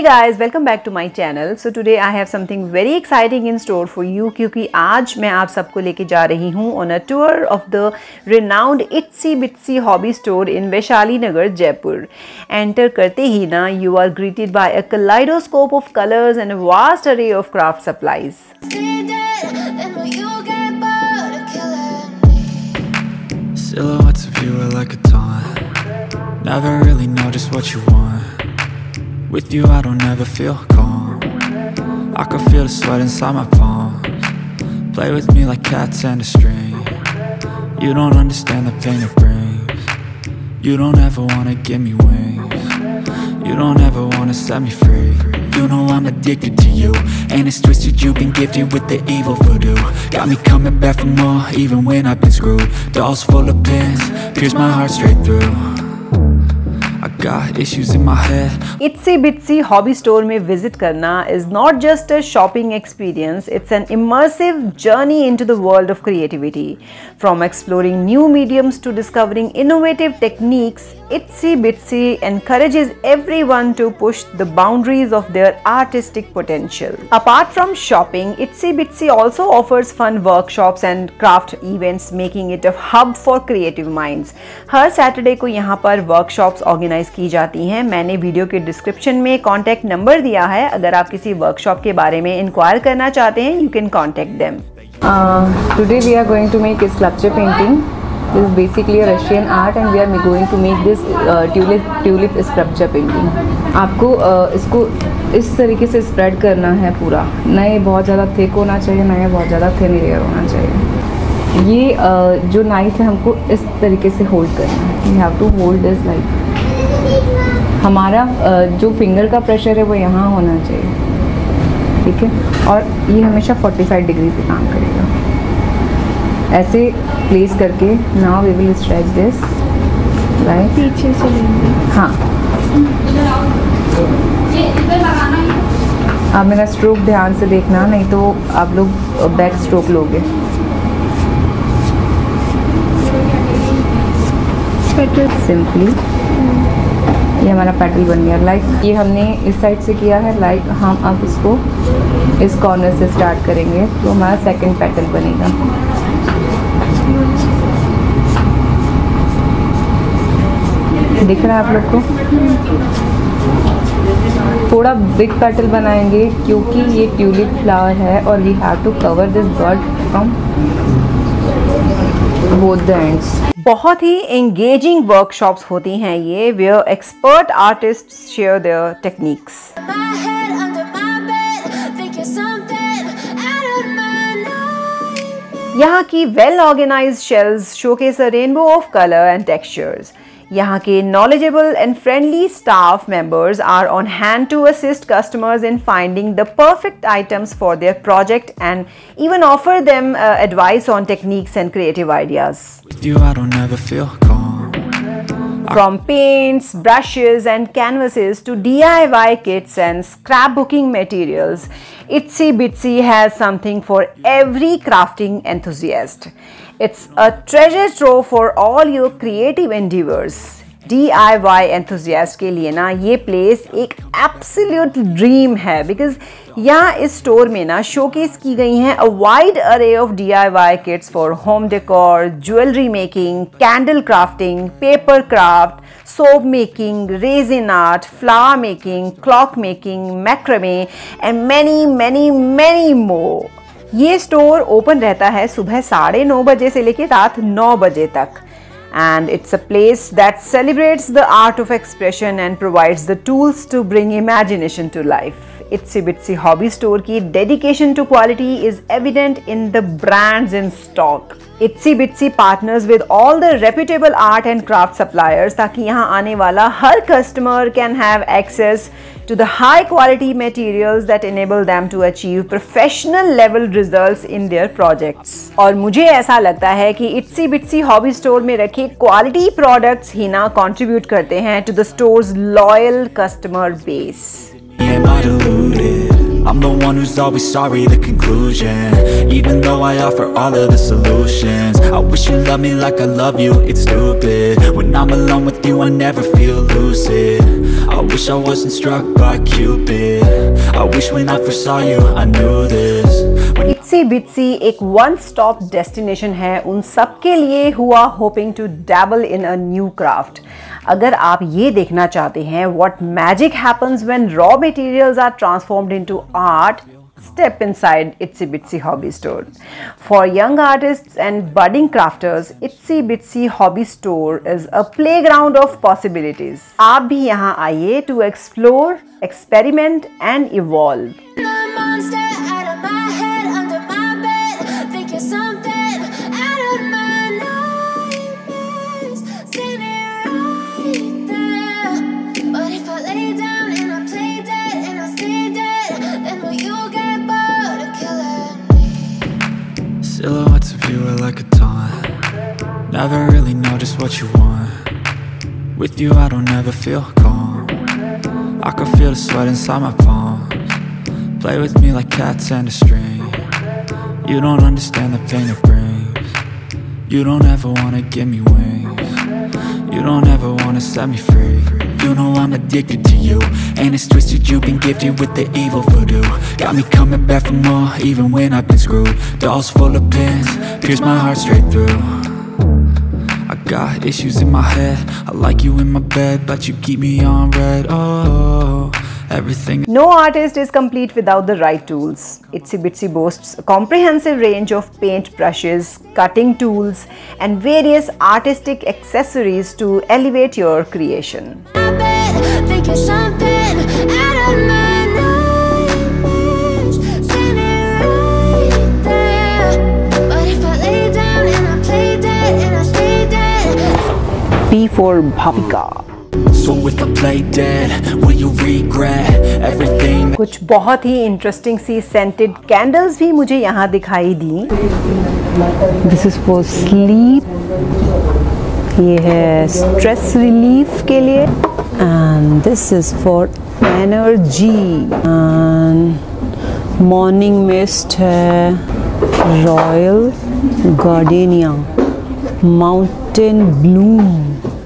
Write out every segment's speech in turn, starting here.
Hey guys, welcome back to my channel. So today I have something very exciting in store for you क्योंकि आज मैं आप सबको लेके जा रही हूँ on a tour of the renowned Itsy Bitsy Hobby Store in Vaishali Nagar, Jaipur. Enter करते ही ना you are greeted by a kaleidoscope of colors and a vast array of craft supplies. Silhouettes of you are like a taunt. Never really know just what you want. With you I don't ever feel calm. I can feel the sweat inside my palms. Play with me like cats and a string. You don't understand the pain it brings. You don't ever wanna give me wings. You don't ever wanna set me free. You know I'm addicted to you, and it's twisted, you've been gifted with the evil voodoo. Got me coming back for more, even when I've been screwed. Dolls full of pins, pierce my heart straight through. I got issues in my head. Itsy Bitsy Hobby Store में visit करना is not just a shopping experience, it's an immersive journey into the world of creativity. From exploring new mediums to discovering innovative techniques, Itsy Bitsy encourages everyone to push the boundaries of their artistic potential. Apart from shopping, Itsy Bitsy also offers fun workshops and craft events, making it a hub for creative minds. Her Saturday को यहाँ पर workshops organise की जाती हैं. मैंने video के description में contact number दिया है. अगर आप किसी वर्कशॉप के बारे में इंक्वायर करना चाहते हैं, you can contact them. Today we are going to make sculpture painting. This is basically a Russian art and we are going to make this tulip sculpture painting. आपको इसको इस तरीके से स्प्रेड करना है पूरा. ना ये बहुत ज़्यादा थिक होना चाहिए, ना ये बहुत ज़्यादा थिन लेयर होना चाहिए. ये जो नाइफ है हमको इस तरीके से होल्ड करना है. We have to hold this like. हमारा जो फिंगर का प्रेशर है वो यहाँ होना चाहिए, ठीक है. और ये हमेशा 45 डिग्री पे काम करेगा. ऐसे प्लेस करके now we will stretch this right. पीछे से लेंगे. हाँ, आप मेरा स्ट्रोक ध्यान से देखना, नहीं तो आप लोग बैक स्ट्रोक लोगे. सिंपली ये हमारा पेटल बन गया. लाइक ये हमने इस साइड से किया है. लाइक हम अब इसको इस कॉर्नर से स्टार्ट करेंगे तो हमारा सेकंड पेटल बनेगा. दिख रहा है आप लोग को? थोड़ा बिग पेटल बनाएंगे क्योंकि ये ट्यूलिप फ्लावर है और we have to cover this bird from both the ends. बहुत ही engaging workshops होती हैं ये, where expert artists share their techniques. यहाँ की well organized shelves showcase a rainbow of color and textures. यहाँ के knowledgeable and friendly staff members are on hand to assist customers in finding the perfect items for their project and even offer them advice on techniques and creative ideas. With you I don't ever feel calm. From paints, brushes and canvases to DIY kits and scrapbooking materials, Itsy Bitsy has something for every crafting enthusiast. It's a treasure trove for all your creative endeavors. DIY enthusiast के लिए ना ये place एक absolute dream है, because यहाँ इस store में ना शोकेस की गई हैं a wide array of DIY kits for home decor, jewelry making, candle crafting, paper craft, soap making, resin art, flower making, clock making, macrame and many more. ये store open रहता है सुबह 9:30 बजे से लेकर रात 9 बजे तक. And it's a place that celebrates the art of expression and provides the tools to bring imagination to life. Itsy Bitsy Hobby Store की dedication to quality is evident in the brands in stock. Itsy Bitsy partners with all the reputable art and craft suppliers ताकि यहाँ आने वाला हर customer can have access to the high quality materials that enable them to achieve professional level results in their projects. और मुझे ऐसा लगता है कि Itsy Bitsy Hobby Store में रखे quality products ही ना contribute करते हैं to the store's loyal customer base. Am I deluded? I'm the one who's always sorry, the conclusion. Even though I offer all of the solutions, I wish you loved me like I love you, it's stupid. When I'm alone with you, I never feel lucid. I wish I wasn't struck by Cupid. I wish when I first saw you, I knew this. Itsy Bitsy एक one stop destination है उन सब के लिए who are hoping to dabble in a new craft. अगर आप ये देखना चाहते हैं what magic happens when raw materials are transformed into art, step inside Itsy Bitsy Hobby Store. For young artists and budding crafters, Itsy Bitsy Hobby Store is a playground of possibilities. आप भी यहाँ आइए to explore, experiment and evolve. Silhouettes of you are like a taunt. Never really know just what you want. With you I don't ever feel calm. I can feel the sweat inside my palms. Play with me like cats and a string. You don't understand the pain it brings. You don't ever wanna give me wings. You don't ever wanna set me free. You know I'm addicted to you, and it's twisted, you've been gifted with the evil voodoo. Got me coming back for more, even when I've been screwed. Dolls full of pins, pierce my heart straight through. I got issues in my head, I like you in my bed, but you keep me on red, oh, everything. No artist is complete without the right tools. Itsy Bitsy boasts a comprehensive range of paint brushes, cutting tools, and various artistic accessories to elevate your creation. Think you're something out of my nightmares, standing right there. But if I lay down and I play dead and I stay dead. P for Bhavika. So if I play dead, will you regret everything? कुछ बहुत ही interesting सी scented candles भी मुझे यहाँ दिखाई दी. This is for sleep. ये है स्ट्रेस रिलीफ के लिए. And this is for energy. And morning mist है. Royal gardenia. Mountain bloom.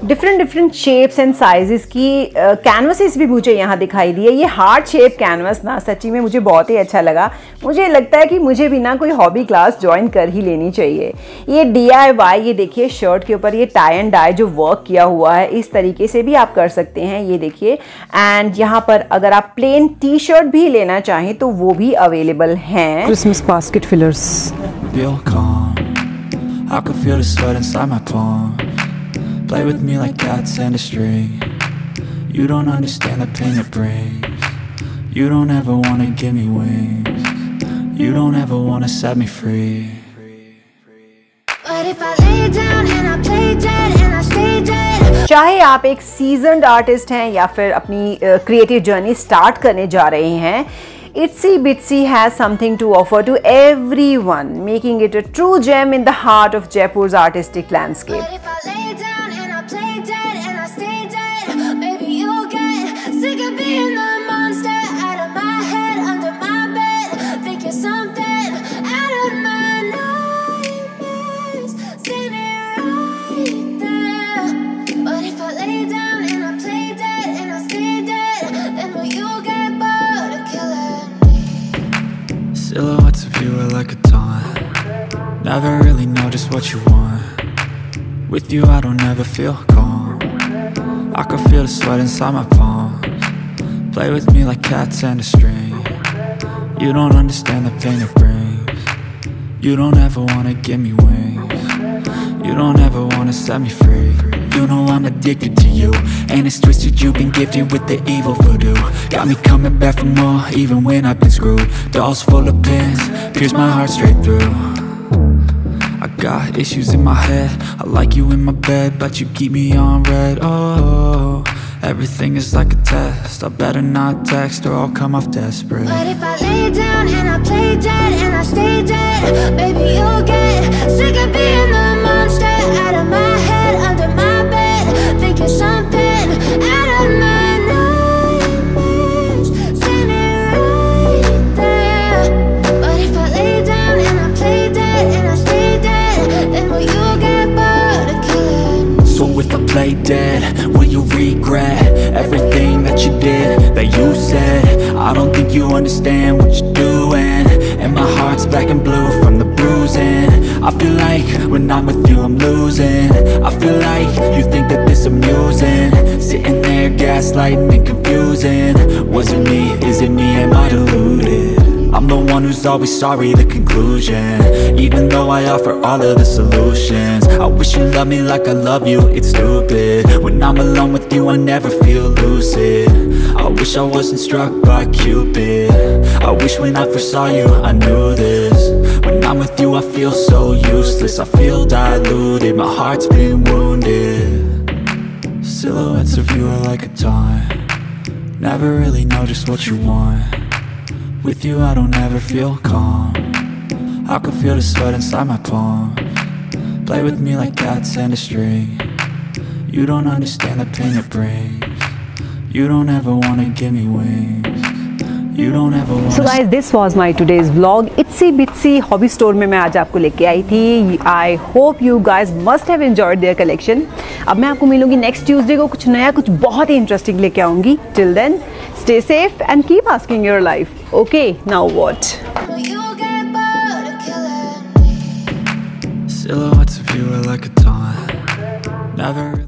Different shapes and sizes की कैनवसेस भी मुझे यहाँ दिखाई दी है. ये हार्ट शेप कैनवस ना सच्ची में मुझे बहुत ही अच्छा लगा. मुझे लगता है कि मुझे भी ना कोई हॉबी क्लास ज्वाइन कर ही लेनी चाहिए. ये DIY, ये देखिए शर्ट के ऊपर ये टाई एंड डाई जो वर्क किया हुआ है, इस तरीके से भी आप कर सकते हैं. ये देखिए. एंड यहाँ पर अगर आप प्लेन T-शर्ट भी लेना चाहें तो वो भी अवेलेबल हैं. Christmas basket fillers. Play with me like cats and a string. You don't understand the pain it brings. You don't ever wanna give me wings. You don't ever wanna set me free. But if I lay down and I play dead and I stay dead. चाहे आप एक seasoned artist हैं या फिर अपनी creative journey start करने जा रहे हैं, Itsy Bitsy has something to offer to everyone, making it a true gem in the heart of Jaipur's artistic landscape. But if I lay down and I play dead and I stay dead, maybe you'll get sick of being the monster out of my head, under my bed. Think you're something out of my nightmares, standing right there. But if I lay down and I play dead and I stay dead, then will you get bored of killing me? Silhouettes of you are like a taunt. Never really know just what you want. With you I don't ever feel calm. I can feel the sweat inside my palms. Play with me like cats and a string. You don't understand the pain it brings. You don't ever wanna give me wings. You don't ever wanna set me free. You know I'm addicted to you, and it's twisted, you've been gifted with the evil voodoo. Got me coming back for more, even when I've been screwed. Dolls full of pins, pierce my heart straight through. I got issues in my head, I like you in my bed, but you keep me on red, oh, everything is like a test. I better not text or I'll come off desperate. But if I lay down and I play dead and I stay dead, baby you'll get sick of being the monster out of my head, under my bed. Think you're something out of my nightmares, standing right if I play dead? Will you regret everything that you did, that you said? I don't think you understand what you're doing, and my heart's black and blue from the bruising. I feel like when I'm with you I'm losing. I feel like you think that this amusing, sitting there gaslighting and confusing. Was it me? Is it me? Am I deluded? I'm the one who's always sorry, the conclusion, even though I offer all of the solutions. I wish you loved me like I love you, it's stupid. When I'm alone with you I never feel lucid. I wish I wasn't struck by Cupid. I wish when I first saw you I knew this. When I'm with you I feel so useless, I feel diluted, my heart's been wounded. Silhouettes of you are like a taunt, never really know just what you want. With you I don't ever feel calm, I can feel the sweat inside my palms. Play with me like cats and a string. You don't understand the pain it brings. You don't ever wanna give me wings. You don't ever wanna... So guys, this was my today's vlog. Itsy Bitsy Hobby Store में मैं आज आपको लेके आई थी. I hope you guys must have enjoyed their collection. अब मैं आपको मिलूंगी next Tuesday को, कुछ नया, कुछ बहुत ही interesting लेके आऊंगी. Till then, stay safe and keep asking your life. Okay, now what? Silhouettes of you are like a taunt, never